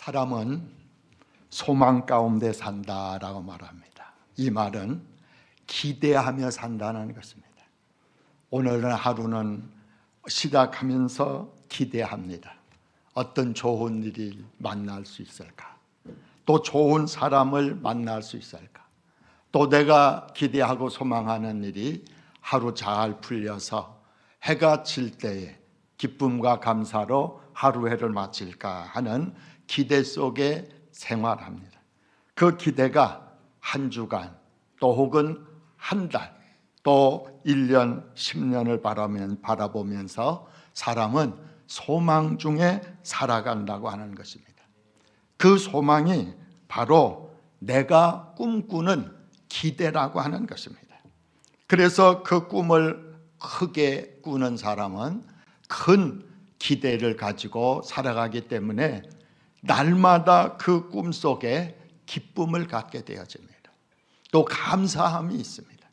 사람은 소망 가운데 산다라고 말합니다. 이 말은 기대하며 산다는 것입니다. 오늘 하루는 시작하면서 기대합니다. 어떤 좋은 일이 만날 수 있을까? 또 좋은 사람을 만날 수 있을까? 또 내가 기대하고 소망하는 일이 하루 잘 풀려서 해가 질 때에 기쁨과 감사로 하루해를 마칠까 하는 기대 속에 생활합니다. 그 기대가 한 주간 또 혹은 한 달 또 1년, 10년을 바라보면서 사람은 소망 중에 살아간다고 하는 것입니다. 그 소망이 바로 내가 꿈꾸는 기대라고 하는 것입니다. 그래서 그 꿈을 크게 꾸는 사람은 큰 기대를 가지고 살아가기 때문에 날마다 그 꿈 속에 기쁨을 갖게 되어집니다. 또 감사함이 있습니다.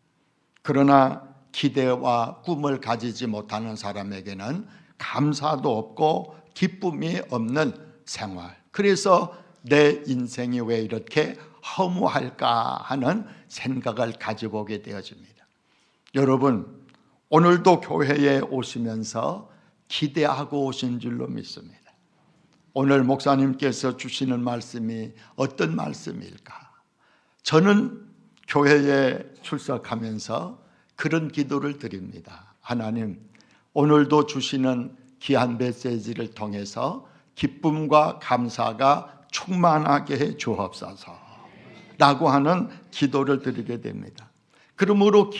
그러나 기대와 꿈을 가지지 못하는 사람에게는 감사도 없고 기쁨이 없는 생활. 그래서 내 인생이 왜 이렇게 허무할까 하는 생각을 가져보게 되어집니다. 여러분, 오늘도 교회에 오시면서 기대하고 오신 줄로 믿습니다. 오늘 목사님께서 주시는 말씀이 어떤 말씀일까? 저는 교회에 출석하면서 그런 기도를 드립니다. 하나님, 오늘도 주시는 귀한 메시지를 통해서 기쁨과 감사가 충만하게 해 주옵소서 라고 하는 기도를 드리게 됩니다. 그러므로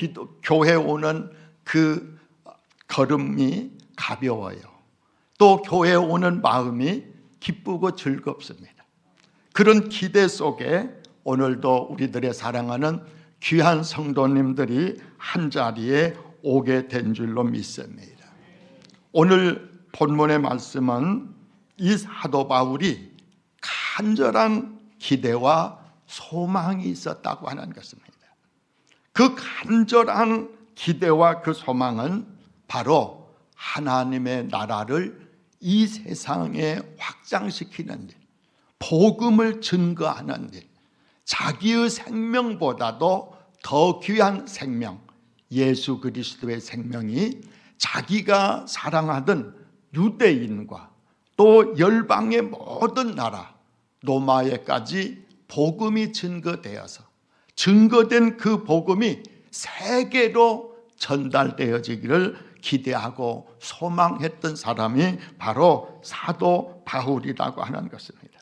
교회 오는 그 걸음이 가벼워요. 또 교회에 오는 마음이 기쁘고 즐겁습니다. 그런 기대 속에 오늘도 우리들의 사랑하는 귀한 성도님들이 한자리에 오게 된 줄로 믿습니다. 오늘 본문의 말씀은 이 사도 바울이 간절한 기대와 소망이 있었다고 하는 것입니다. 그 간절한 기대와 그 소망은 바로 하나님의 나라를 이 세상에 확장시키는 일, 복음을 증거하는 일, 자기의 생명보다도 더 귀한 생명, 예수 그리스도의 생명이 자기가 사랑하던 유대인과 또 열방의 모든 나라, 로마에까지 복음이 증거되어서 증거된 그 복음이 세계로 전달되어지기를 기대하고 소망했던 사람이 바로 사도 바울이라고 하는 것입니다.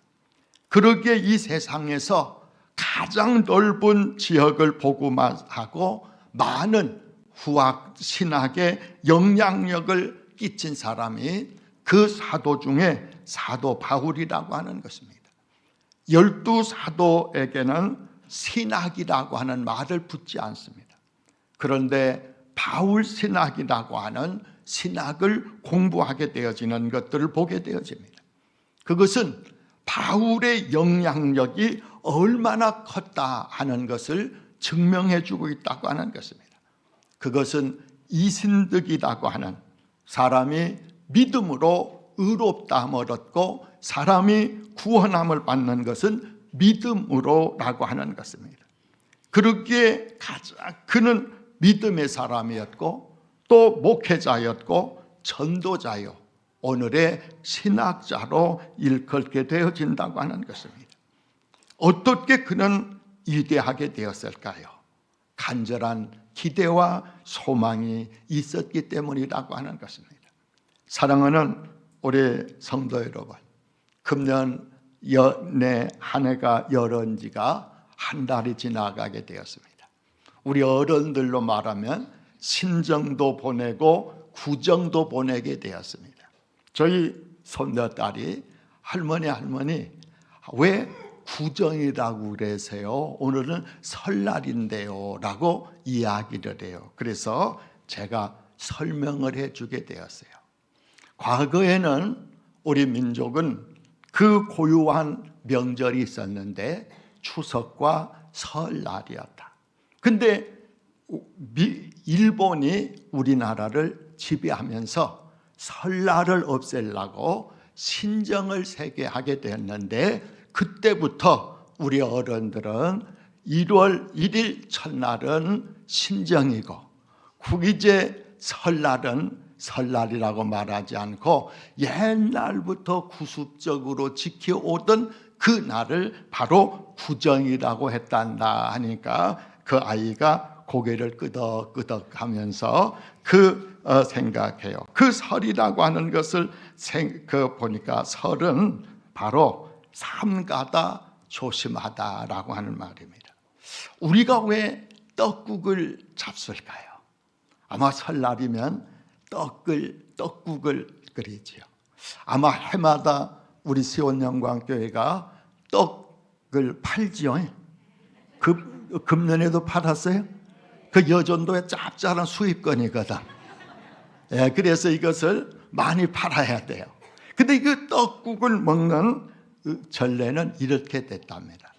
그러기에 이 세상에서 가장 넓은 지역을 복음화하고 많은 후학 신학에 영향력을 끼친 사람이 그 사도 중에 사도 바울이라고 하는 것입니다. 12사도에게는 신학이라고 하는 말을 붙지 않습니다. 그런데 바울 신학이라고 하는 신학을 공부하게 되어지는 것들을 보게 되어집니다. 그것은 바울의 영향력이 얼마나 컸다 하는 것을 증명해 주고 있다고 하는 것입니다. 그것은 이신득이라고 하는 사람이 믿음으로 의롭다함을 얻고 사람이 구원함을 받는 것은 믿음으로라고 하는 것입니다. 그러기에 그는 믿음의 사람이었고 또 목회자였고 전도자요, 오늘의 신학자로 일컬게 되어진다고 하는 것입니다. 어떻게 그는 위대하게 되었을까요? 간절한 기대와 소망이 있었기 때문이라고 하는 것입니다. 사랑하는 우리 성도 여러분, 금년 내 한 해가 열은 지가 한 달이 지나가게 되었습니다. 우리 어른들로 말하면 신정도 보내고 구정도 보내게 되었습니다. 저희 손녀딸이 할머니 왜 구정이라고 그러세요? 오늘은 설날인데요 라고 이야기를 해요. 그래서 제가 설명을 해주게 되었어요. 과거에는 우리 민족은 그 고유한 명절이 있었는데 추석과 설날이었다. 근데 일본이 우리나라를 지배하면서 설날을 없애려고 신정을 세게 하게 되었는데, 그때부터 우리 어른들은 1월 1일 첫날은 신정이고 구기제 설날은 설날이라고 말하지 않고 옛날부터 구습적으로 지켜오던 그 날을 바로 구정이라고 했단다 하니까 그 아이가 고개를 끄덕끄덕 하면서 생각해요. 그 설이라고 하는 것을 보니까 설은 바로 삼가다 조심하다라고 하는 말입니다. 우리가 왜 떡국을 잡술까요? 아마 설날이면 떡국을 끓이지요. 아마 해마다 우리 시온영광교회가 떡을 팔지요. 금년에도 팔았어요. 그 여전도의 짭짤한 수입건이거든. 예, 그래서 이것을 많이 팔아야 돼요. 근데 그 떡국을 먹는 전례는 이렇게 됐답니다.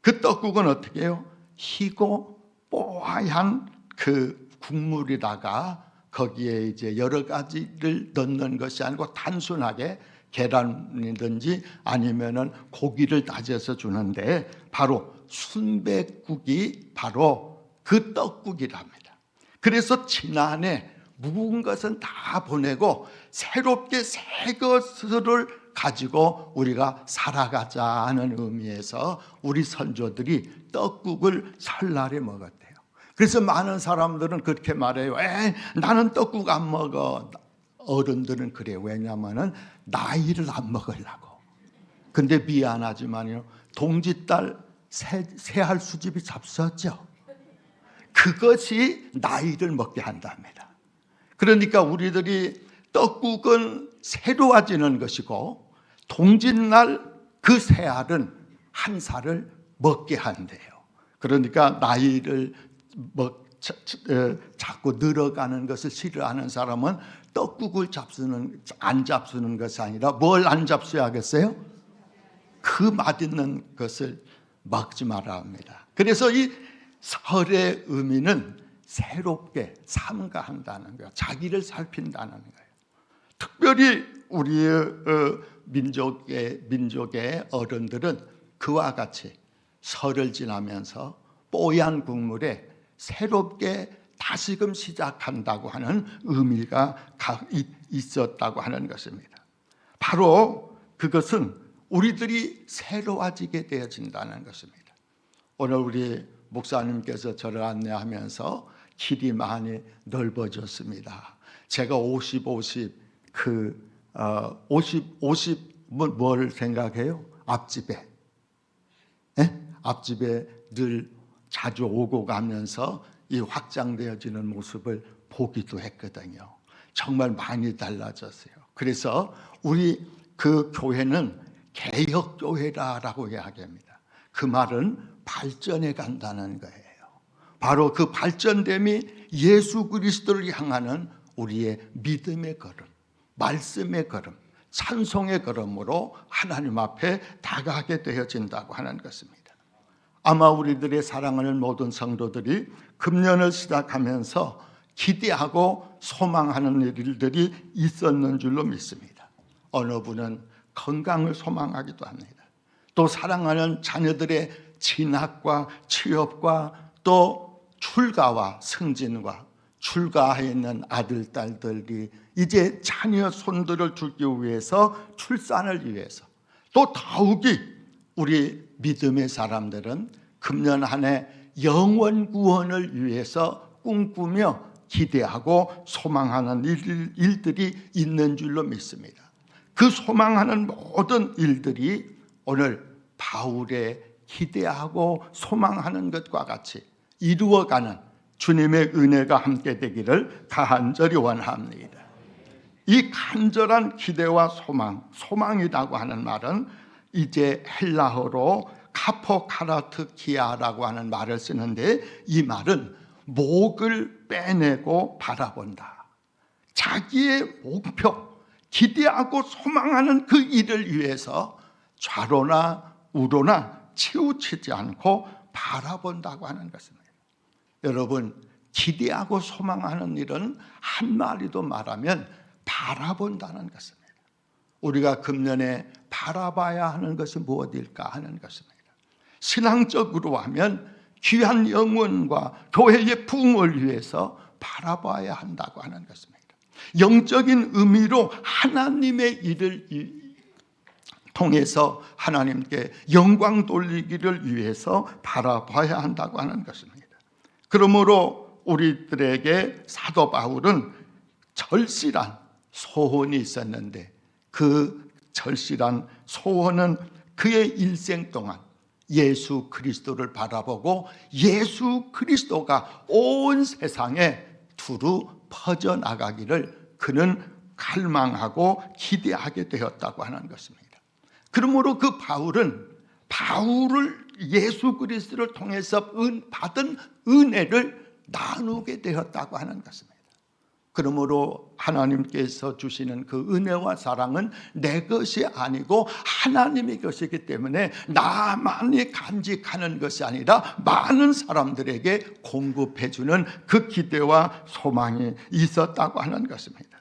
그 떡국은 어떻게 해요? 희고 뽀얀 그 국물에다가 거기에 이제 여러 가지를 넣는 것이 아니고 단순하게 계란이든지 아니면은 고기를 다져서 주는데, 바로 순백국이 바로 그 떡국이랍니다. 그래서 지난해 묵은 것은 다 보내고 새롭게 새 것을 가지고 우리가 살아가자 하는 의미에서 우리 선조들이 떡국을 설날에 먹었대요. 그래서 많은 사람들은 그렇게 말해요. 나는 떡국 안 먹어. 어른들은 그래요. 왜냐하면 나이를 안 먹으려고. 근데 미안하지만요, 동짓달 새알 수집이 잡수었죠. 그것이 나이를 먹게 한답니다. 그러니까 우리들이 떡국은 새로워지는 것이고, 동짓날 그 새알은 한 살을 먹게 한대요. 그러니까 나이를 자꾸 늘어가는 것을 싫어하는 사람은 떡국을 안 잡수는 것이 아니라 뭘 안 잡수야겠어요? 그 맛있는 것을 먹지 말아야 합니다. 그래서 이 설의 의미는 새롭게 삼가한다는 거예요. 자기를 살핀다는 거예요. 특별히 우리의 민족의 어른들은 그와 같이 설을 지나면서 뽀얀 국물에 새롭게 다시금 시작한다고 하는 의미가 있었다고 하는 것입니다. 바로 그것은 우리들이 새로워지게 되어진다는 것입니다. 오늘 우리 목사님께서 저를 안내하면서 길이 많이 넓어졌습니다. 제가 50 뭘 생각해요? 앞집에 늘 자주 오고 가면서 이 확장되어지는 모습을 보기도 했거든요. 정말 많이 달라졌어요. 그래서 우리 그 교회는 개혁교회라고 이야기합니다. 그 말은 발전해 간다는 거예요. 바로 그 발전됨이 예수 그리스도를 향하는 우리의 믿음의 걸음, 말씀의 걸음, 찬송의 걸음으로 하나님 앞에 다가가게 되어진다고 하는 것입니다. 아마 우리들의 사랑하는 모든 성도들이 금년을 시작하면서 기대하고 소망하는 일들이 있었는 줄로 믿습니다. 어느 분은 건강을 소망하기도 합니다. 또 사랑하는 자녀들의 진학과 취업과 또 출가와 승진과 출가해 있는 아들, 딸들이 이제 자녀 손들을 주기 위해서, 출산을 위해서, 또 더욱이 우리 믿음의 사람들은 금년 한 해 영원 구원을 위해서 꿈꾸며 기대하고 소망하는 일들이 있는 줄로 믿습니다. 그 소망하는 모든 일들이 오늘 바울의 기대하고 소망하는 것과 같이 이루어가는 주님의 은혜가 함께 되기를 간절히 원합니다. 이 간절한 기대와 소망이라고 하는 말은 이제 헬라어로 카포카라트키아라고 하는 말을 쓰는데, 이 말은 목을 빼내고 바라본다. 자기의 목표, 기대하고 소망하는 그 일을 위해서 좌로나 우로나 치우치지 않고 바라본다고 하는 것입니다. 여러분, 기대하고 소망하는 일은 한마디로 말하면 바라본다는 것입니다. 우리가 금년에 바라봐야 하는 것이 무엇일까 하는 것입니다. 신앙적으로 하면 귀한 영혼과 교회의 부흥을 위해서 바라봐야 한다고 하는 것입니다. 영적인 의미로 하나님의 일을 통해서 하나님께 영광 돌리기를 위해서 바라봐야 한다고 하는 것입니다. 그러므로 우리들에게 사도 바울은 절실한 소원이 있었는데 그 절실한 소원은 그의 일생 동안 예수 그리스도를 바라보고 예수 그리스도가 온 세상에 두루 퍼져나가기를 그는 갈망하고 기대하게 되었다고 하는 것입니다. 그러므로 그 바울을 예수 그리스도를 통해서 받은 은혜를 나누게 되었다고 하는 것입니다. 그러므로 하나님께서 주시는 그 은혜와 사랑은 내 것이 아니고 하나님의 것이기 때문에 나만이 간직하는 것이 아니라 많은 사람들에게 공급해 주는 그 기대와 소망이 있었다고 하는 것입니다.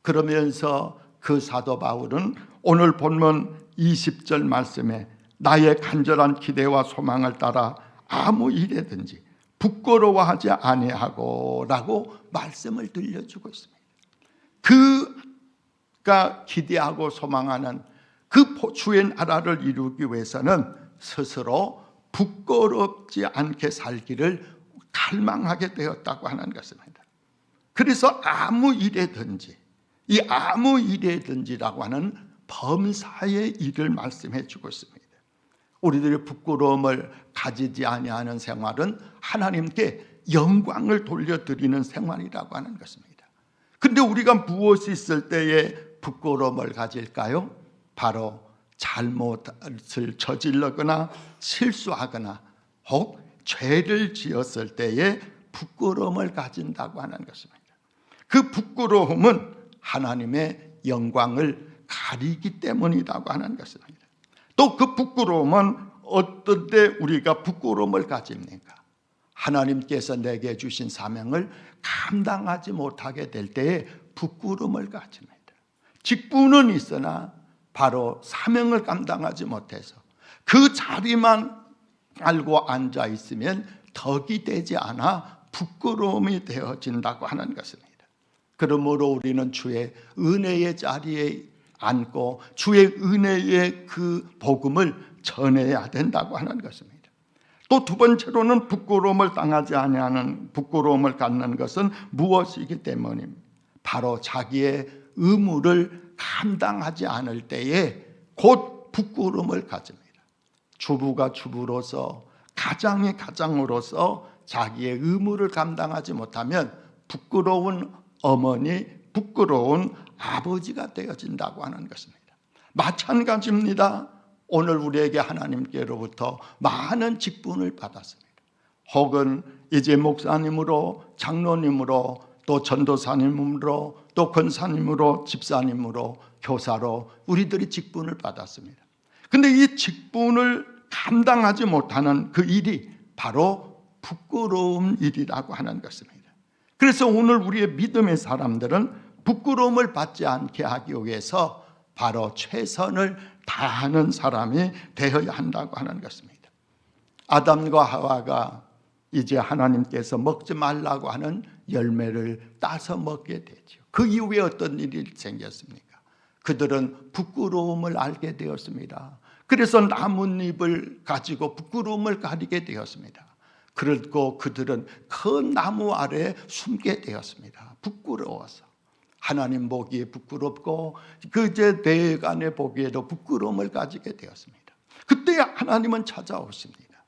그러면서 그 사도 바울은 오늘 본문 20절 말씀에 나의 간절한 기대와 소망을 따라 아무 일에든지 부끄러워하지 아니하고 라고 말씀을 들려주고 있습니다. 그가 기대하고 소망하는 그 주의 나라를 이루기 위해서는 스스로 부끄럽지 않게 살기를 갈망하게 되었다고 하는 것입니다. 그래서 아무 일에든지, 이 아무 일에든지라고 하는 범사의 일을 말씀해 주고 있습니다. 우리들의 부끄러움을 가지지 아니하는 생활은 하나님께 영광을 돌려드리는 생활이라고 하는 것입니다. 그런데 우리가 무엇이 있을 때에 부끄러움을 가질까요? 바로 잘못을 저질러거나 실수하거나 혹 죄를 지었을 때에 부끄러움을 가진다고 하는 것입니다. 그 부끄러움은 하나님의 영광을 가리기 때문이라고 하는 것입니다. 또 그 부끄러움은 어떤 때 우리가 부끄러움을 가집니까? 하나님께서 내게 주신 사명을 감당하지 못하게 될 때에 부끄러움을 가집니다. 직분은 있으나 바로 사명을 감당하지 못해서 그 자리만 알고 앉아 있으면 덕이 되지 않아 부끄러움이 되어진다고 하는 것입니다. 그러므로 우리는 주의 은혜의 자리에 앉고 주의 은혜의 그 복음을 전해야 된다고 하는 것입니다. 또 두 번째로는 부끄러움을 당하지 아니하는 부끄러움을 갖는 것은 무엇이기 때문입니다. 바로 자기의 의무를 감당하지 않을 때에 곧 부끄러움을 가집니다. 주부가 주부로서 가장이 가장으로서 자기의 의무를 감당하지 못하면 부끄러운 어머니, 부끄러운 아버지가 되어진다고 하는 것입니다. 마찬가지입니다. 오늘 우리에게 하나님께로부터 많은 직분을 받았습니다. 혹은 이제 목사님으로, 장로님으로, 또 전도사님으로, 또 권사님으로, 집사님으로, 교사로 우리들이 직분을 받았습니다. 그런데 이 직분을 감당하지 못하는 그 일이 바로 부끄러운 일이라고 하는 것입니다. 그래서 오늘 우리의 믿음의 사람들은 부끄러움을 받지 않게 하기 위해서 바로 최선을 다하는 사람이 되어야 한다고 하는 것입니다. 아담과 하와가 이제 하나님께서 먹지 말라고 하는 열매를 따서 먹게 되죠. 그 이후에 어떤 일이 생겼습니까? 그들은 부끄러움을 알게 되었습니다. 그래서 나뭇잎을 가지고 부끄러움을 가리게 되었습니다. 그리고 그들은 큰 나무 아래에 숨게 되었습니다. 부끄러워서. 하나님 보기에 부끄럽고 그제 대간에 보기에도 부끄러움을 가지게 되었습니다. 그때 하나님은 찾아오십니다.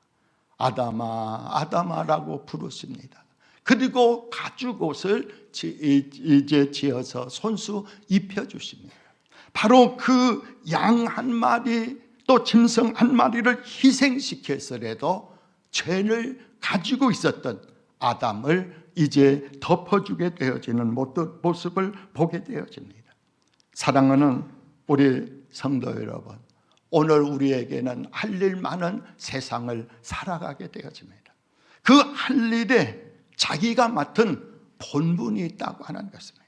아담아, 아담아라고 부르십니다. 그리고 가죽옷을 이제 지어서 손수 입혀주십니다. 바로 그 양 한 마리 또 짐승 한 마리를 희생시켜서라도 죄를 가지고 있었던 아담을 이제 덮어주게 되어지는 모습을 보게 되어집니다. 사랑하는 우리 성도 여러분, 오늘 우리에게는 할 일 많은 세상을 살아가게 되어집니다. 그 할 일에 자기가 맡은 본분이 있다고 하는 것입니다.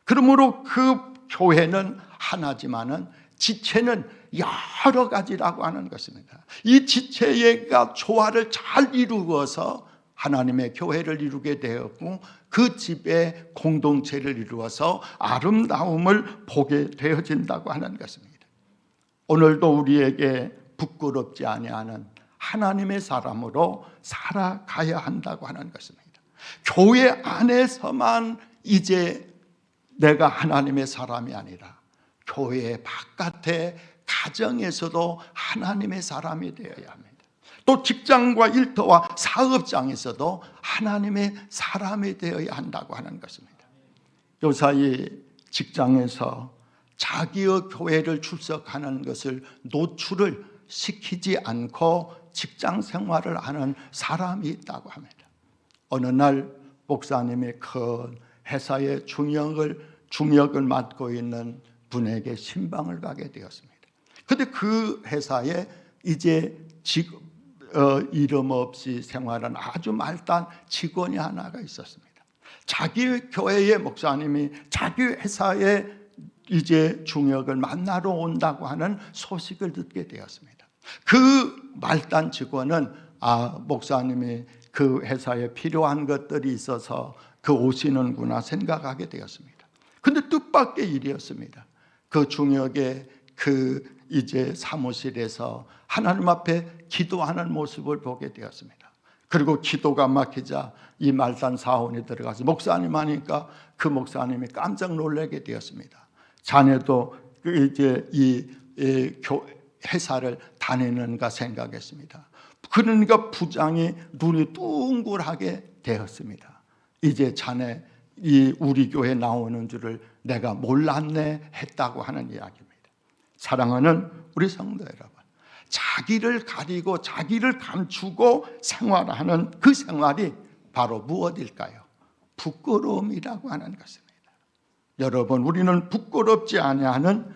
그러므로 그 교회는 하나지만은 지체는 여러 가지라고 하는 것입니다. 이 지체가 조화를 잘 이루어서 하나님의 교회를 이루게 되었고 그 집에 공동체를 이루어서 아름다움을 보게 되어진다고 하는 것입니다. 오늘도 우리에게 부끄럽지 아니하는 하나님의 사람으로 살아가야 한다고 하는 것입니다. 교회 안에서만 이제 내가 하나님의 사람이 아니라 교회 바깥에 가정에서도 하나님의 사람이 되어야 합니다. 또 직장과 일터와 사업장에서도 하나님의 사람이 되어야 한다고 하는 것입니다. 요사이 직장에서 자기의 교회를 출석하는 것을 노출을 시키지 않고 직장 생활을 하는 사람이 있다고 합니다. 어느 날 목사님이 큰 회사의 중역을 맡고 있는 분에게 신방을 가게 되었습니다. 그런데 그 회사에 이제 이름 없이 생활한 아주 말단 직원이 하나가 있었습니다. 자기 교회의 목사님이 자기 회사에 이제 중역을 만나러 온다고 하는 소식을 듣게 되었습니다. 그 말단 직원은 목사님이 그 회사에 필요한 것들이 있어서 오시는구나 생각하게 되었습니다. 그런데 뜻밖의 일이었습니다. 그 중역의 이제 사무실에서 하나님 앞에 기도하는 모습을 보게 되었습니다. 그리고 기도가 막히자 이 말단 사원이 들어가서 목사님 하니까 그 목사님이 깜짝 놀라게 되었습니다. 자네도 이제 이 회사를 다니는가 생각했습니다. 그러니까 부장이 눈이 둥글하게 되었습니다. 이제 자네 우리 교회 나오는 줄을 내가 몰랐네 했다고 하는 이야기입니다. 사랑하는 우리 성도 여러분, 자기를 가리고 자기를 감추고 생활하는 그 생활이 바로 무엇일까요? 부끄러움이라고 하는 것입니다. 여러분, 우리는 부끄럽지 아니하는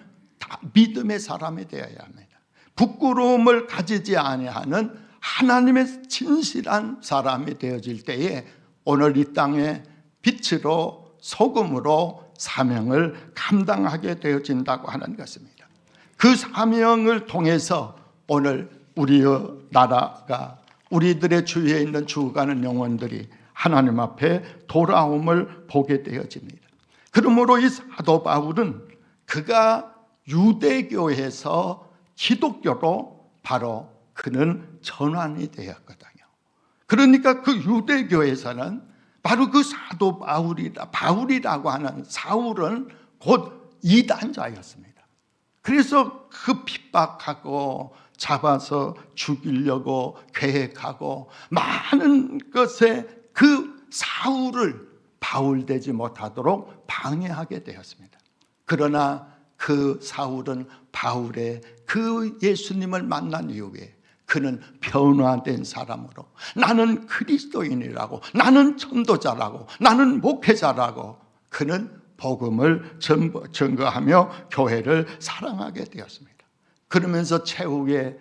믿음의 사람이 되어야 합니다. 부끄러움을 가지지 아니하는 하나님의 진실한 사람이 되어질 때에 오늘 이 땅에 빛으로 소금으로 사명을 감당하게 되어진다고 하는 것입니다. 그 사명을 통해서 오늘 우리의 나라가 우리들의 주위에 있는 죽어가는 영혼들이 하나님 앞에 돌아옴을 보게 되어집니다. 그러므로 이 사도 바울은 그가 유대교에서 기독교로 바로 그는 전환이 되었거든요. 그러니까 그 유대교에서는 바로 그 사도 바울이라고 하는 사울은 곧 이단자였습니다. 그래서 그 핍박하고 잡아서 죽이려고 계획하고 많은 것에 그 사울을 바울되지 못하도록 방해하게 되었습니다. 그러나 그 사울은 바울의 그 예수님을 만난 이후에 그는 변화된 사람으로 나는 그리스도인이라고, 나는 전도자라고, 나는 목회자라고 그는 복음을 증거하며 교회를 사랑하게 되었습니다. 그러면서 최후에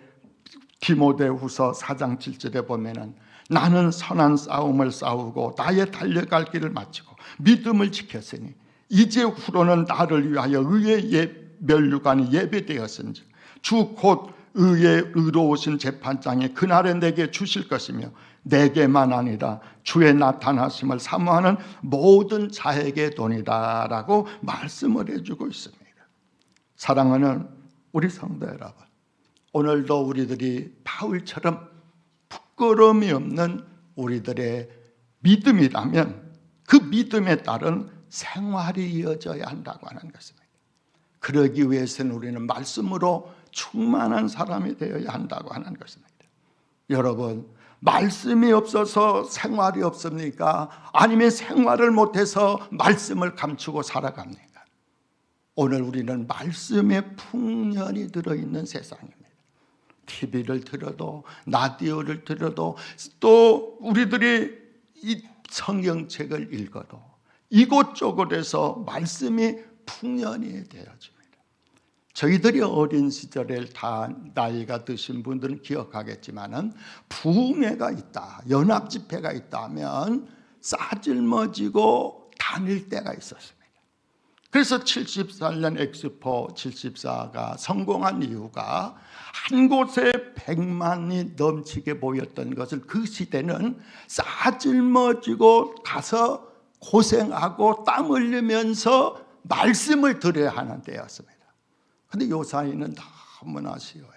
디모데후서 4장 7절에 보면은 나는 선한 싸움을 싸우고 나의 달려갈 길을 마치고 믿음을 지켰으니 이제 후로는 나를 위하여 의의 면류관이 예배되었은지 주 곧 의의 의로우신 재판장이 그날에 내게 주실 것이며 내게만 아니라 주의 나타나심을 사모하는 모든 자에게 도니라 라고 말씀을 해주고 있습니다. 사랑하는 우리 성도 여러분, 오늘도 우리들이 바울처럼 부끄러움이 없는 우리들의 믿음이라면 그 믿음에 따른 생활이 이어져야 한다고 하는 것입니다. 그러기 위해서는 우리는 말씀으로 충만한 사람이 되어야 한다고 하는 것입니다. 여러분, 말씀이 없어서 생활이 없습니까? 아니면 생활을 못해서 말씀을 감추고 살아갑니까? 오늘 우리는 말씀의 풍년이 들어있는 세상입니다. TV를 들어도 라디오를 들어도 또 우리들이 이 성경책을 읽어도 이곳저곳에서 말씀이 풍년이 되어집니다. 저희들이 어린 시절에 다 나이가 드신 분들은 기억하겠지만은 부흥회가 있다, 연합집회가 있다면 싸질머지고 다닐 때가 있었습니다. 그래서 74년 엑스포 74가 성공한 이유가 한 곳에 100만이 넘치게 모였던 것을 그 시대는 싸질머지고 가서 고생하고 땀 흘리면서 말씀을 들어야 하는 때였습니다. 그런데 요 사이는 너무나 쉬워요.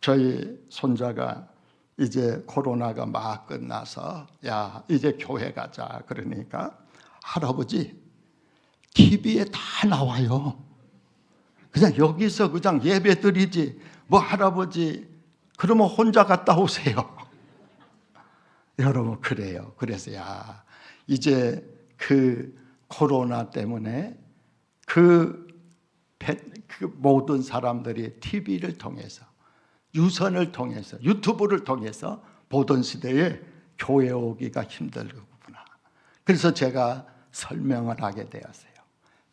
저희 손자가 이제 코로나가 막 끝나서 야 이제 교회 가자 그러니까 할아버지 TV에 다 나와요. 그냥 여기서 그냥 예배 드리지 뭐 할아버지 그러면 혼자 갔다 오세요. 여러분 그래요. 그래서 야 이제 그 코로나 때문에 그 모든 사람들이 TV를 통해서 유선을 통해서 유튜브를 통해서 보던 시대에 교회 오기가 힘들구나. 그래서 제가 설명을 하게 되었어요.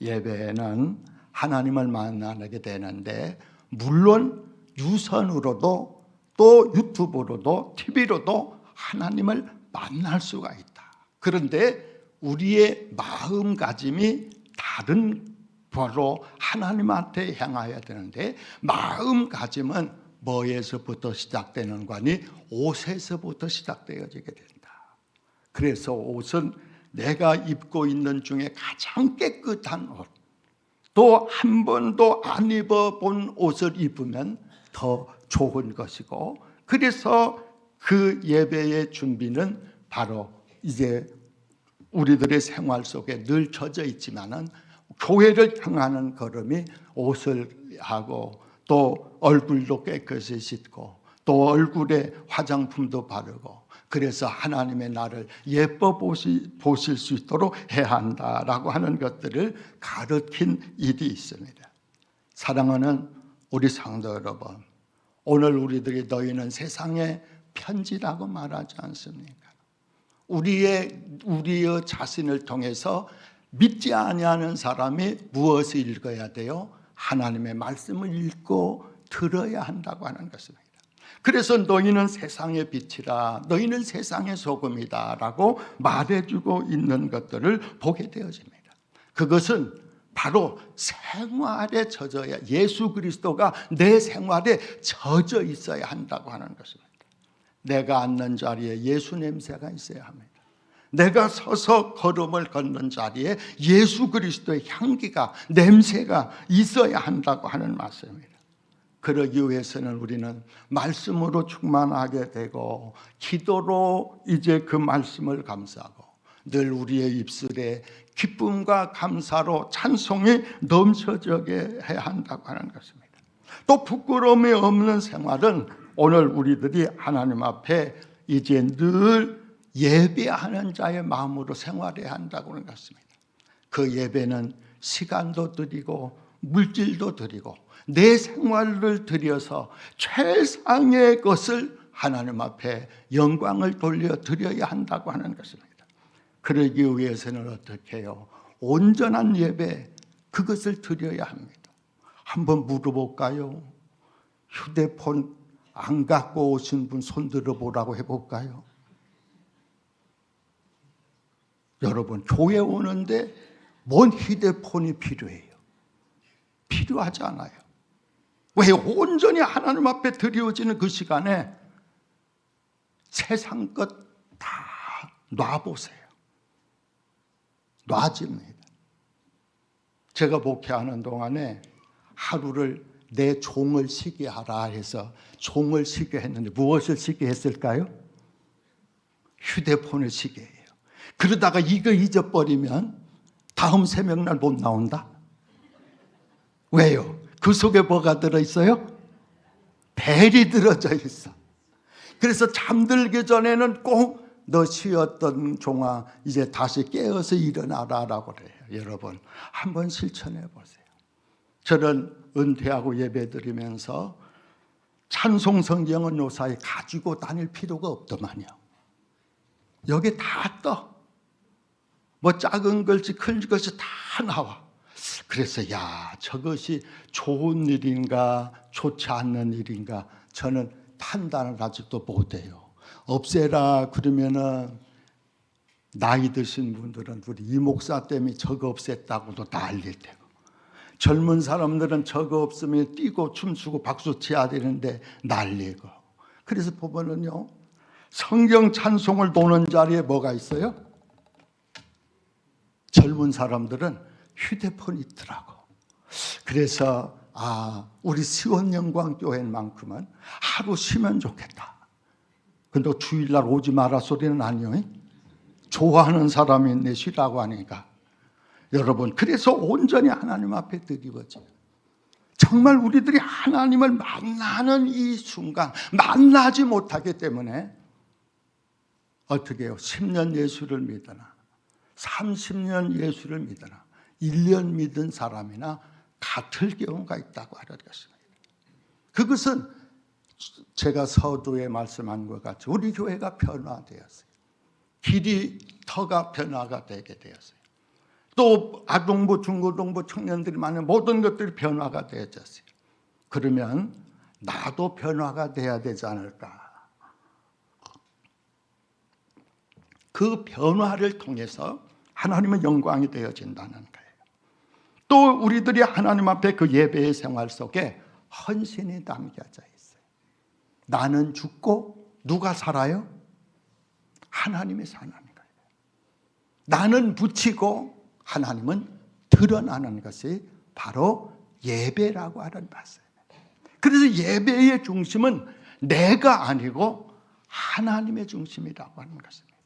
예배는 하나님을 만나게 되는데 물론 유선으로도 또 유튜브로도 TV로도 하나님을 만날 수가 있다. 그런데 우리의 마음가짐이 다른 바로 하나님한테 향하여야 되는데 마음가짐은 뭐에서부터 시작되는 거니? 옷에서부터 시작되어지게 된다. 그래서 옷은 내가 입고 있는 중에 가장 깨끗한 옷, 또 한 번도 안 입어본 옷을 입으면 더 좋은 것이고, 그래서 그 예배의 준비는 바로 이제 우리들의 생활 속에 늘 젖어 있지만은 교회를 향하는 걸음이 옷을 하고 또 얼굴도 깨끗이 씻고 또 얼굴에 화장품도 바르고 그래서 하나님의 나를 예뻐 보실 수 있도록 해야 한다라고 하는 것들을 가르친 일이 있습니다. 사랑하는 우리 성도 여러분, 오늘 우리들이 너희는 세상의 편지라고 말하지 않습니까? 우리의 자신을 통해서 믿지 아니하는 사람이 무엇을 읽어야 돼요? 하나님의 말씀을 읽고 들어야 한다고 하는 것입니다. 그래서 너희는 세상의 빛이라, 너희는 세상의 소금이다 라고 말해주고 있는 것들을 보게 되어집니다. 그것은 바로 생활에 젖어야, 예수 그리스도가 내 생활에 젖어 있어야 한다고 하는 것입니다. 내가 앉는 자리에 예수 냄새가 있어야 합니다. 내가 서서 걸음을 걷는 자리에 예수 그리스도의 향기가, 냄새가 있어야 한다고 하는 말씀입니다. 그러기 위해서는 우리는 말씀으로 충만하게 되고 기도로 이제 그 말씀을 감사하고 늘 우리의 입술에 기쁨과 감사로 찬송이 넘쳐지게 해야 한다고 하는 것입니다. 또 부끄러움이 없는 생활은 오늘 우리들이 하나님 앞에 이제 늘 예배하는 자의 마음으로 생활해야 한다고 하는 것입니다. 그 예배는 시간도 드리고 물질도 드리고 내 생활을 들여서 최상의 것을 하나님 앞에 영광을 돌려드려야 한다고 하는 것입니다. 그러기 위해서는 어떻게 해요? 온전한 예배, 그것을 드려야 합니다. 한번 물어볼까요? 휴대폰 안 갖고 오신 분 손 들어보라고 해볼까요? 여러분, 교회 오는데 뭔 휴대폰이 필요해요? 필요하지 않아요. 왜? 온전히 하나님 앞에 드려지는 그 시간에 세상 것 다 놔보세요. 놔집니다. 제가 목회하는 동안에 하루를 내 종을 쉬게 하라 해서 종을 쉬게 했는데 무엇을 쉬게 했을까요? 휴대폰을 쉬게 해요. 그러다가 이거 잊어버리면 다음 새벽날 못 나온다? 왜요? 그 속에 뭐가 들어있어요? 벨이 들어져 있어. 그래서 잠들기 전에는 꼭 너 쉬었던 종아 이제 다시 깨어서 일어나라라고 그래요. 여러분 한번 실천해 보세요. 저는 은퇴하고 예배드리면서 찬송 성경은 요사이 가지고 다닐 필요가 없더만요. 여기 다 떠. 뭐 작은 글씨 큰 글씨 다 나와. 그래서 야, 저것이 좋은 일인가 좋지 않는 일인가 저는 판단을 아직도 못해요. 없애라 그러면은 나이 드신 분들은 우리 이 목사 때문에 저거 없앴다고도 난리되고, 젊은 사람들은 저거 없으면 뛰고 춤추고 박수 쳐야 되는데 난리고. 그래서 보면은요, 성경 찬송을 도는 자리에 뭐가 있어요? 젊은 사람들은 휴대폰이 있더라고. 그래서 우리 시온영광교회만큼은 하루 쉬면 좋겠다. 근데 주일날 오지 마라 소리는 아니요. 좋아하는 사람이 내 쉬라고 하니까. 여러분, 그래서 온전히 하나님 앞에 드리워져요. 정말 우리들이 하나님을 만나는 이 순간, 만나지 못하기 때문에 어떻게 해요? 10년 예수를 믿으나 30년 예수를 믿으나 1년 믿은 사람이나 같을 경우가 있다고 하는 것입니다. 그것은 제가 서두에 말씀한 것 같이 우리 교회가 변화되었어요. 길이 터가 변화가 되게 되었어요. 또 아동부, 중고등부 청년들이 많은 모든 것들이 변화가 되어졌어요. 그러면 나도 변화가 돼야 되지 않을까? 그 변화를 통해서 하나님의 영광이 되어진다는 거예요. 또 우리들이 하나님 앞에 그 예배의 생활 속에 헌신이 담겨져 있어요. 나는 죽고 누가 살아요? 하나님이 사는 거예요. 나는 붙이고 하나님은 드러나는 것이 바로 예배라고 하는 말씀입니다. 그래서 예배의 중심은 내가 아니고 하나님의 중심이라고 하는 것입니다.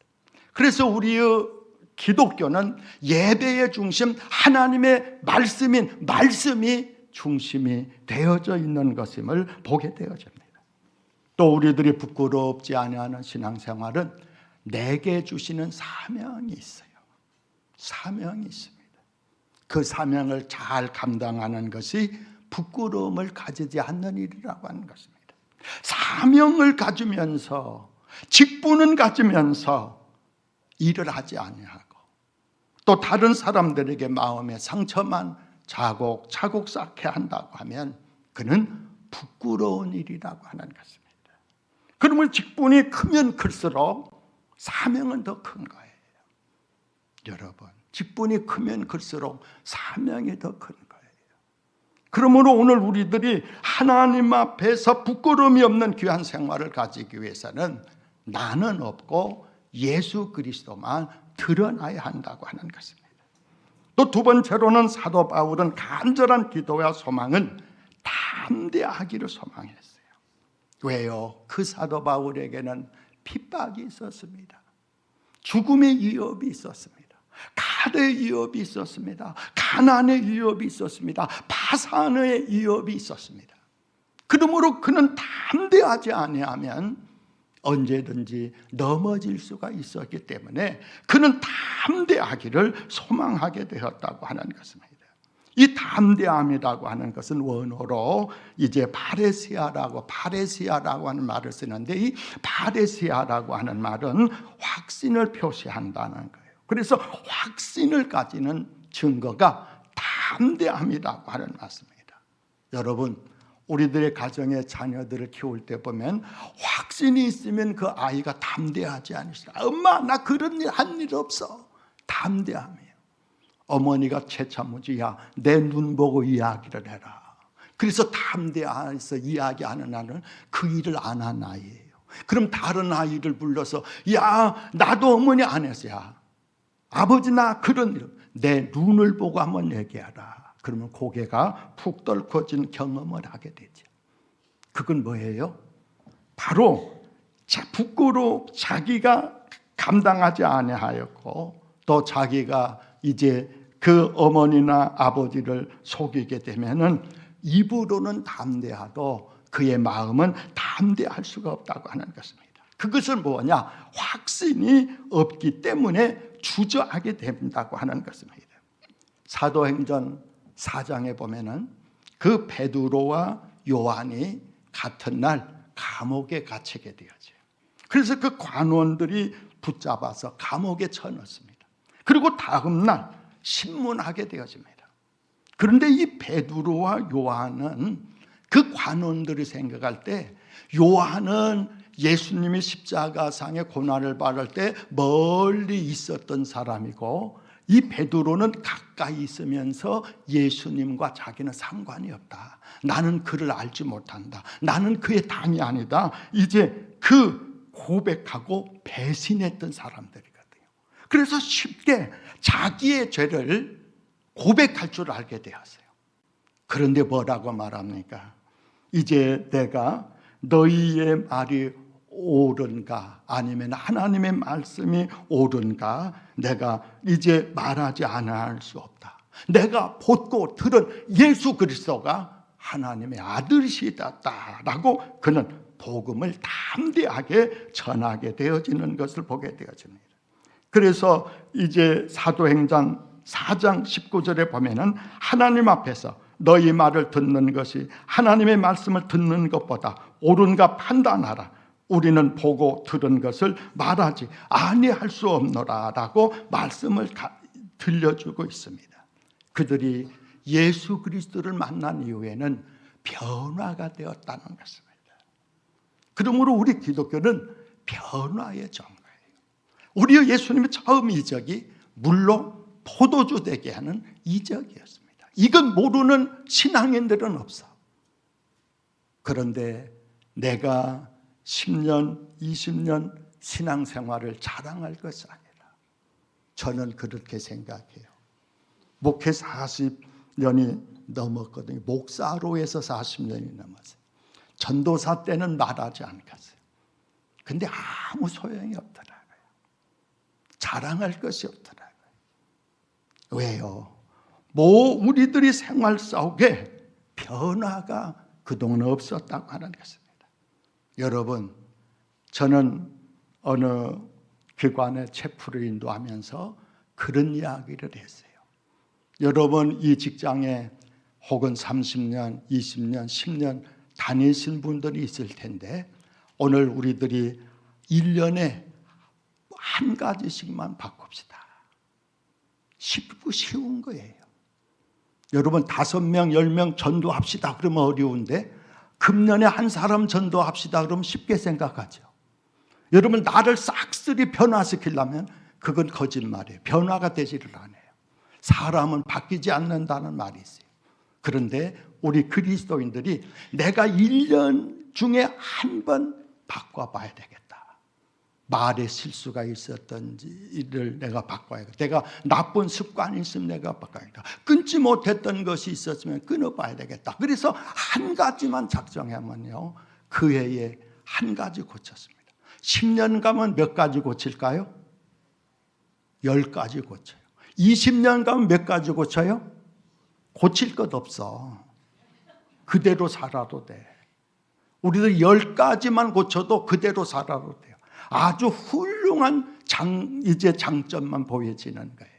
그래서 우리의 기독교는 예배의 중심, 하나님의 말씀이 중심이 되어져 있는 것임을 보게 되어집니다. 또 우리들이 부끄럽지 아니하는 신앙생활은 내게 주시는 사명이 있어요. 사명이 있습니다. 그 사명을 잘 감당하는 것이 부끄러움을 가지지 않는 일이라고 하는 것입니다. 사명을 가지면서, 직분은 가지면서 일을 하지 아니하고, 또 다른 사람들에게 마음의 상처만 차곡차곡 쌓게 한다고 하면 그는 부끄러운 일이라고 하는 것입니다. 그러면 직분이 크면 클수록 사명은 더 큰 거예요. 여러분, 직분이 크면 클수록 사명이 더 큰 거예요. 그러므로 오늘 우리들이 하나님 앞에서 부끄러움이 없는 귀한 생활을 가지기 위해서는 나는 없고 예수 그리스도만 드러나야 한다고 하는 것입니다. 또 두 번째로는 사도 바울은 간절한 기도와 소망은 담대하기를 소망했어요. 왜요? 그 사도 바울에게는 핍박이 있었습니다. 죽음의 위협이 있었습니다. 가대의 위협이 있었습니다. 가난의 위협이 있었습니다. 파산의 위협이 있었습니다. 그러므로 그는 담대하지 아니하면 언제든지 넘어질 수가 있었기 때문에 그는 담대하기를 소망하게 되었다고 하는 것입니다. 이 담대함이라고 하는 것은 원어로 이제 파레시아라고 하는 말을 쓰는데, 이 파레시아라고 하는 말은 확신을 표시한다는 거예요. 그래서 확신을 가지는 증거가 담대함이라고 하는 말씀입니다. 여러분, 우리들의 가정의 자녀들을 키울 때 보면 확신이 있으면 그 아이가 담대하지 않으시다. 엄마, 나 그런 일 한 일 없어. 담대함이에요. 어머니가 채차무지, 야, 내 눈 보고 이야기를 해라. 그래서 담대해서 이야기하는 아이는 그 일을 안 한 아이예요. 그럼 다른 아이를 불러서, 야, 나도 어머니 안 했어. 야, 아버지, 나 그런 일, 내 눈을 보고 한번 얘기하라. 그러면 고개가 푹 떨궈진 경험을 하게 되죠. 그건 뭐예요? 바로 자기가 감당하지 아니하였고, 또 자기가 이제 그 어머니나 아버지를 속이게 되면은 입으로는 담대하도 그의 마음은 담대할 수가 없다고 하는 것입니다. 그것은 뭐냐? 확신이 없기 때문에 주저하게 된다고 하는 것입니다. 사도행전 4장에 보면은 그 베드로와 요한이 같은 날 감옥에 갇히게 되어져요. 그래서 그 관원들이 붙잡아서 감옥에 쳐넣습니다. 그리고 다음 날 신문하게 되어집니다. 그런데 이 베드로와 요한은 그 관원들이 생각할 때 요한은 예수님이 십자가상의 고난을 받을 때 멀리 있었던 사람이고, 이 베드로는 가까이 있으면서 예수님과 자기는 상관이 없다. 나는 그를 알지 못한다. 나는 그의 당이 아니다. 이제 그 고백하고 배신했던 사람들이거든요. 그래서 쉽게 자기의 죄를 고백할 줄 알게 되었어요. 그런데 뭐라고 말합니까? 이제 내가 너희의 말이 옳은가 아니면 하나님의 말씀이 옳은가 내가 이제 말하지 않을 수 없다. 내가 보고 들은 예수 그리스도가 하나님의 아들이시다라고 그는 복음을 담대하게 전하게 되어지는 것을 보게 되어집니다. 그래서 이제 사도행전 4장 19절에 보면은 하나님 앞에서 너희 말을 듣는 것이 하나님의 말씀을 듣는 것보다 옳은가 판단하라. 우리는 보고 들은 것을 말하지 아니할 수 없노라 라고 말씀을 들려주고 있습니다. 그들이 예수 그리스도를 만난 이후에는 변화가 되었다는 것입니다. 그러므로 우리 기독교는 변화의 정거예요. 우리 예수님의 처음 이적이 물로 포도주 되게 하는 이적이었습니다. 이건 모르는 신앙인들은 없어. 그런데 내가 10년, 20년 신앙생활을 자랑할 것이 아니라 저는 그렇게 생각해요. 목회 40년이 넘었거든요. 목사로 해서 40년이 넘었어요. 전도사 때는 말하지 않겠어요. 근데 아무 소용이 없더라고요. 자랑할 것이 없더라고요. 왜요? 우리들이 생활 속에 변화가 그동안 없었다고 하는 것입니다. 여러분, 저는 어느 기관의 체프를 인도하면서 그런 이야기를 했어요. 여러분, 이 직장에 혹은 30년, 20년, 10년 다니신 분들이 있을 텐데 오늘 우리들이 1년에 한 가지씩만 바꿉시다. 쉽고 쉬운 거예요. 여러분 5명, 10명 전도합시다 그러면 어려운데 금년에 한 사람 전도합시다 그러면 쉽게 생각하죠. 여러분 나를 싹쓸이 변화시키려면 그건 거짓말이에요. 변화가 되지를 않아요. 사람은 바뀌지 않는다는 말이 있어요. 그런데 우리 그리스도인들이 내가 1년 중에 한 번 바꿔봐야 되겠다. 말에 실수가 있었던지를 내가 바꿔야겠다. 내가 나쁜 습관이 있으면 내가 바꿔야겠다. 끊지 못했던 것이 있었으면 끊어봐야 되겠다. 그래서 한 가지만 작정하면요, 그 해에 한 가지 고쳤습니다. 10년 가면 몇 가지 고칠까요? 10가지 고쳐요. 20년 가면 몇 가지 고쳐요? 고칠 것 없어. 그대로 살아도 돼. 우리들 10가지만 고쳐도 그대로 살아도 돼요. 아주 훌륭한 장점만 보여지는 거예요.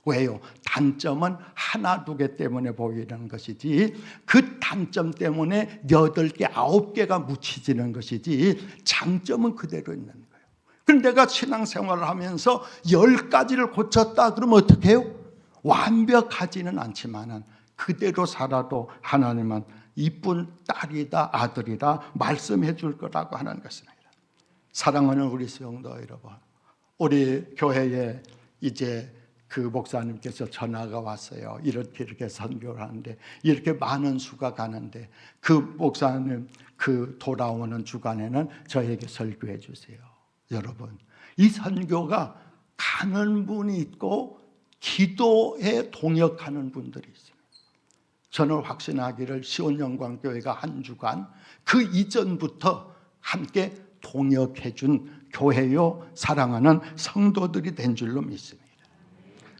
왜요? 단점은 하나, 2개 때문에 보이는 것이지 그 단점 때문에 8개, 9개가 묻히지는 것이지 장점은 그대로 있는 거예요. 그런데 내가 신앙생활을 하면서 10가지를 고쳤다 그러면 어떻게 해요? 완벽하지는 않지만 그대로 살아도 하나님은 이쁜 딸이다, 아들이다 말씀해 줄 거라고 하는 것입니다. 사랑하는 우리 성도 여러분, 우리 교회에 이제 그 목사님께서 전화가 왔어요. 이렇게 선교를 하는데 이렇게 많은 수가 가는데 그 목사님 그 돌아오는 주간에는 저에게 설교해 주세요. 여러분, 이 선교가 가는 분이 있고 기도에 동역하는 분들이 있습니다. 저는 확신하기를 시온영광교회가 한 주간 그 이전부터 함께 동역해 준 교회요 사랑하는 성도들이 된 줄로 믿습니다.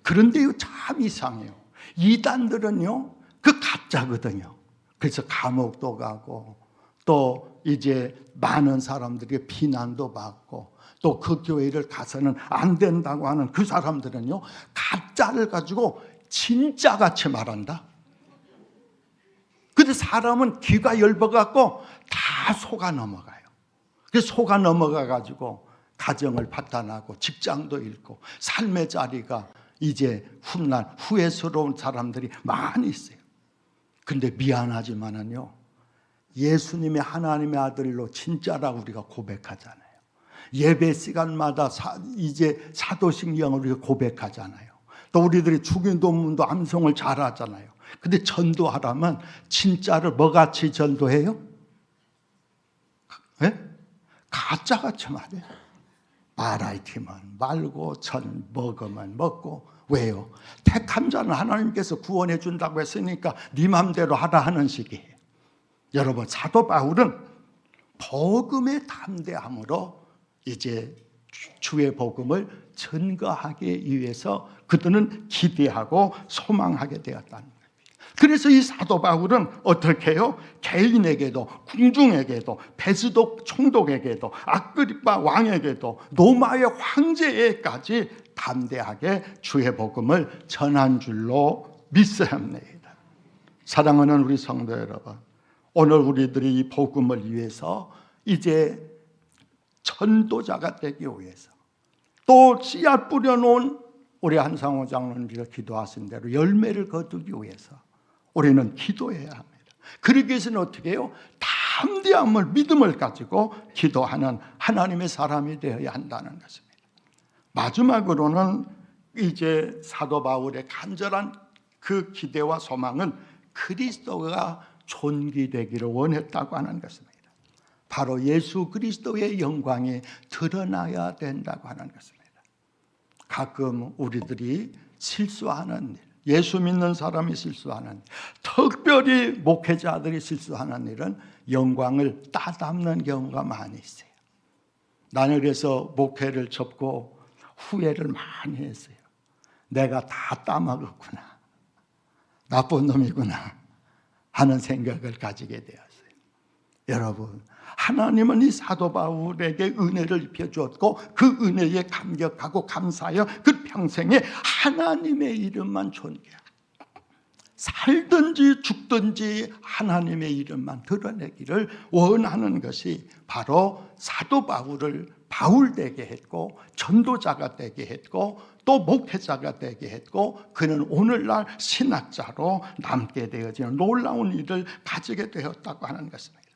그런데요 참 이상해요. 이단들은요 그 가짜거든요. 그래서 감옥도 가고 또 이제 많은 사람들에게 비난도 받고 또 그 교회를 가서는 안 된다고 하는 그 사람들은요 가짜를 가지고 진짜같이 말한다. 근데 사람은 귀가 얇아갖고 다 속아 넘어가요. 그래서 속아 넘어가가지고 가정을 파탄하고 직장도 잃고 삶의 자리가 이제 후회스러운 사람들이 많이 있어요. 근데 미안하지만은요 예수님이 하나님의 아들로 진짜라고 우리가 고백하잖아요. 예배 시간마다 이제 사도신경을 우리가 고백하잖아요. 또 우리들이 죽인 논문도 암송을 잘하잖아요. 근데 전도하려면 진짜를 뭐같이 전도해요? 네? 가짜같이 말해요. 말할티면 말고 전 먹으면 먹고. 왜요? 택한 자는 하나님께서 구원해 준다고 했으니까 네 맘대로 하라 하는 식이에요. 여러분, 사도 바울은 복음에 담대함으로 이제 주의 복음을 전거하기 위해서 그들은 기대하고 소망하게 되었다는 거예요. 그래서 이 사도 바울은 어떻게 해요? 개인에게도, 궁중에게도, 베스독 총독에게도, 아그리빠 왕에게도, 로마의 황제에게까지 담대하게 주의 복음을 전한 줄로 믿습니다. 사랑하는 우리 성도 여러분, 오늘 우리들이 이 복음을 위해서 이제 전도자가 되기 위해서, 또 씨앗 뿌려놓은 우리 한상호 장로님께서 기도하신 대로 열매를 거두기 위해서 우리는 기도해야 합니다. 그러기 위해서는 어떻게 해요? 담대함을, 믿음을 가지고 기도하는 하나님의 사람이 되어야 한다는 것입니다. 마지막으로는 이제 사도 바울의 간절한 그 기대와 소망은 그리스도가 존귀되기를 원했다고 하는 것입니다. 바로 예수 그리스도의 영광이 드러나야 된다고 하는 것입니다. 가끔 우리들이 실수하는 일, 예수 믿는 사람이 실수하는 일, 특별히 목회자들이 실수하는 일은 영광을 따닮는 경우가 많이 있어요. 나는 그래서 목회를 접고 후회를 많이 했어요. 내가 다 따먹었구나, 나쁜 놈이구나 하는 생각을 가지게 되었어요. 여러분, 하나님은 이 사도 바울에게 은혜를 입혀주었고 그 은혜에 감격하고 감사하여 그 평생에 하나님의 이름만 존귀하고 살든지 죽든지 하나님의 이름만 드러내기를 원하는 것이 바로 사도 바울을 바울되게 했고 전도자가 되게 했고 또 목회자가 되게 했고 그는 오늘날 신학자로 남게 되어지는 놀라운 일을 가지게 되었다고 하는 것입니다.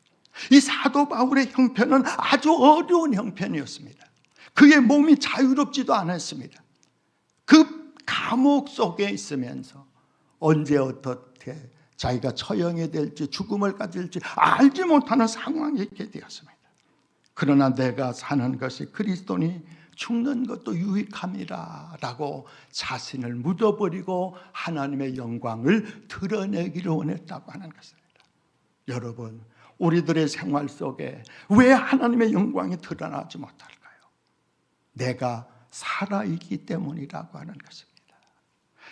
이 사도 바울의 형편은 아주 어려운 형편이었습니다. 그의 몸이 자유롭지도 않았습니다. 그 감옥 속에 있으면서 언제 어떻게 자기가 처형이 될지 죽음을 가질지 알지 못하는 상황이 있게 되었습니다. 그러나 내가 사는 것이 그리스도니 죽는 것도 유익함이라 라고 자신을 묻어버리고 하나님의 영광을 드러내기를 원했다고 하는 것입니다. 여러분, 우리들의 생활 속에 왜 하나님의 영광이 드러나지 못할까요? 내가 살아있기 때문이라고 하는 것입니다.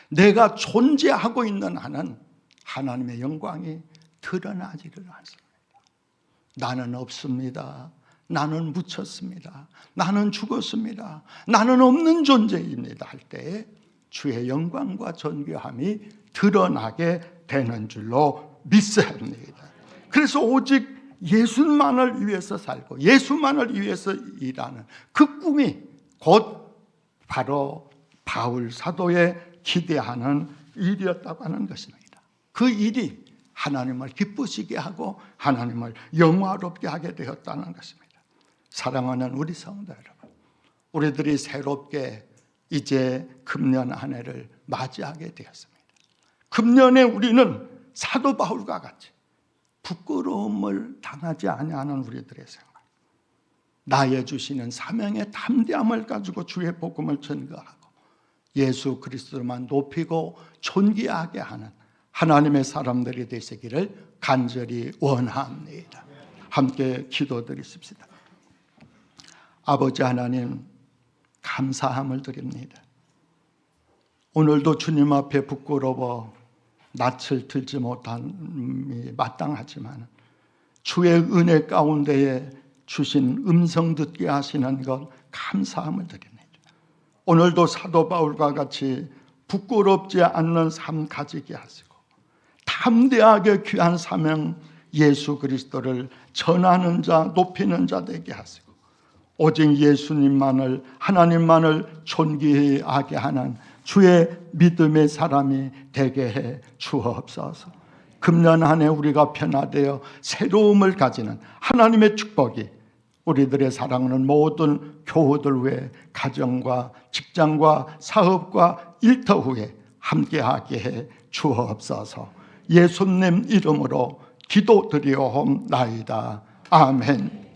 내가 존재하고 있는 한은 하나님의 영광이 드러나지를 않습니다. 나는 없습니다. 나는 묻혔습니다. 나는 죽었습니다. 나는 없는 존재입니다 할 때에 주의 영광과 존귀함이 드러나게 되는 줄로 믿습니다. 그래서 오직 예수만을 위해서 살고 예수만을 위해서 일하는 그 꿈이 곧 바로 바울 사도의 기대하는 일이었다고 하는 것입니다. 그 일이 하나님을 기쁘시게 하고 하나님을 영화롭게 하게 되었다는 것입니다. 사랑하는 우리 성도 여러분, 우리들이 새롭게 이제 금년 한 해를 맞이하게 되었습니다. 금년에 우리는 사도 바울과 같이 부끄러움을 당하지 아니하는 우리들의 생활, 나의 주시는 사명의 담대함을 가지고 주의 복음을 전거하고 예수 그리스도만 높이고 존귀하게 하는 하나님의 사람들이 되시기를 간절히 원합니다. 함께 기도드리십시다. 아버지 하나님, 감사함을 드립니다. 오늘도 주님 앞에 부끄러워 낯을 들지 못함이 마땅하지만 주의 은혜 가운데에 주신 음성 듣게 하시는 것 감사함을 드립니다. 오늘도 사도 바울과 같이 부끄럽지 않는 삶 가지게 하시고 담대하게 귀한 사명 예수 그리스도를 전하는 자, 높이는 자 되게 하시고 오직 예수님만을, 하나님만을 존귀하게 하는 주의 믿음의 사람이 되게 해 주옵소서. 금년 한 해 우리가 변화되어 새로움을 가지는 하나님의 축복이 우리들의 사랑하는 모든 교우들 외에 가정과 직장과 사업과 일터 후에 함께하게 해 주옵소서. 예수님 이름으로 기도드리옵나이다. 아멘.